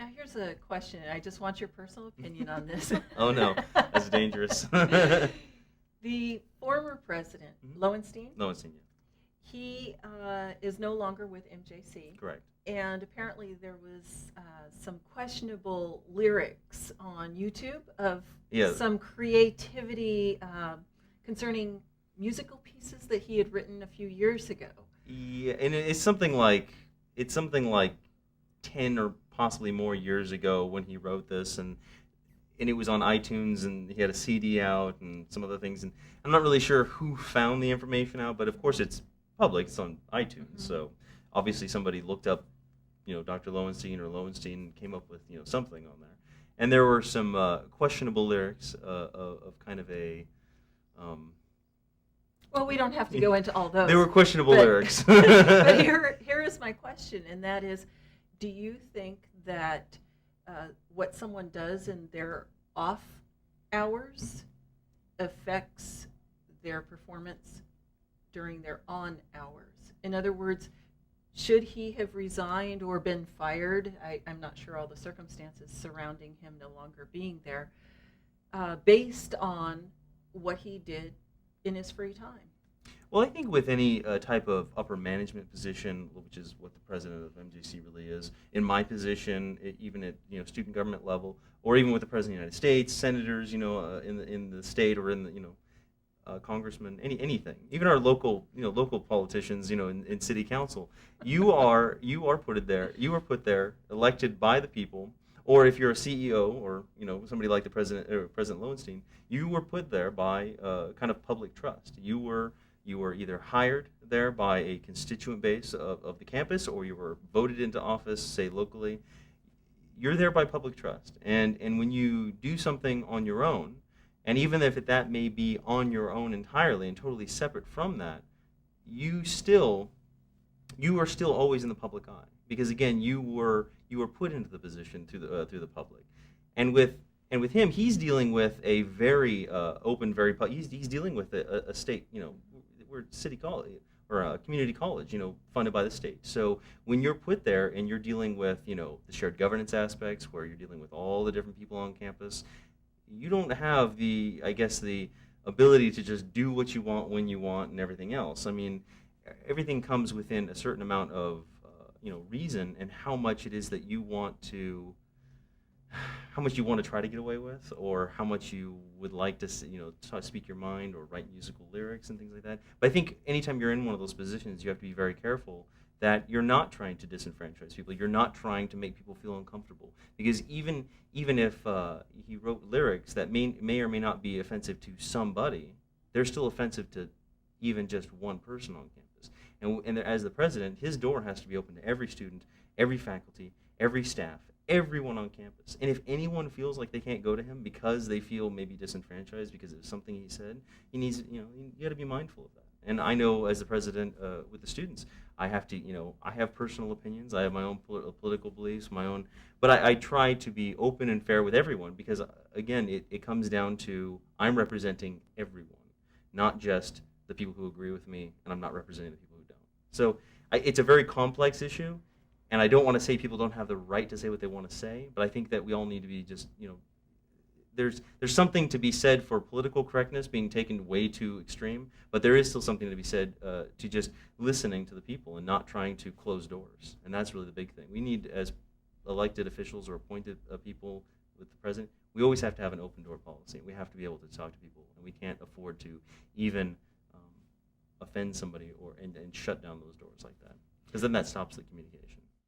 Now, here's a question, and I just want your personal opinion on this. Oh no, that's dangerous. The former president, Mhm. Lowenstein, Lowenstein, yeah. he is no longer with MJC. Correct. And apparently there was some questionable lyrics on YouTube of Yeah. some creativity concerning musical pieces that he had written a few years ago. Yeah, and it's something like 10 or possibly more years ago when he wrote this, and it was on iTunes, and he had a CD out and some other things, and I'm not really sure who found the information out, but of course it's public, it's on iTunes, so obviously somebody looked up, Dr. Lowenstein or Lowenstein, and came up with, something on there. And there were some questionable lyrics of kind of a Well, we don't have to go into all those. They were questionable lyrics. But here is my question, and that is, do you think that what someone does in their off hours affects their performance during their on hours? In other words, should he have resigned or been fired? I'm not sure all the circumstances surrounding him no longer being there, based on what he did in his free time. Well, I think with any type of upper management position, which is what the president of MJC really is, in my position, even at student government level, or even with the president of the United States, senators, in the state, or in the congressmen, anything, even our local politicians, in city council, you are put there, elected by the people. Or if you're a CEO, or somebody like the president or President Lowenstein, you were put there by kind of public trust. You were either hired there by a constituent base of the campus, or you were voted into office, say locally. You're there by public trust, and when you do something on your own, and even if that may be on your own entirely and totally separate from that, you are still always in the public eye, because again, you were put into the position through the public, and with him, he's dealing with a very open, he's dealing with a state, we're city college or a community college, funded by the state. So when you're put there and you're dealing with the shared governance aspects, where you're dealing with all the different people on campus, you don't have the ability to just do what you want when you want and everything else. I mean, everything comes within a certain amount of reason, and how much it is that you want to try to get away with, or how much you would like to speak your mind or write musical lyrics and things like that. But I think anytime you're in one of those positions, you have to be very careful that you're not trying to disenfranchise people. You're not trying to make people feel uncomfortable, because even if he wrote lyrics that may or may not be offensive to somebody, they're still offensive to even just one person on campus. And as the president, his door has to be open to every student, every faculty, every staff, everyone on campus. And if anyone feels like they can't go to him because they feel maybe disenfranchised because of something he said, you got to be mindful of that. And I know, as the president with the students, I have to, I have personal opinions. I have my own political beliefs, but I try to be open and fair with everyone, because again, it comes down to, I'm representing everyone, not just the people who agree with me, and I'm not representing the people who don't. So it's a very complex issue, and I don't want to say people don't have the right to say what they want to say, but I think that we all need to be just, there's something to be said for political correctness being taken way too extreme, but there is still something to be said to just listening to the people and not trying to close doors. And that's really the big thing. We need, as elected officials or appointed people with the president, we always have to have an open door policy. We have to be able to talk to people, and we can't afford to even offend somebody and shut down those doors like that, because then that stops the communication.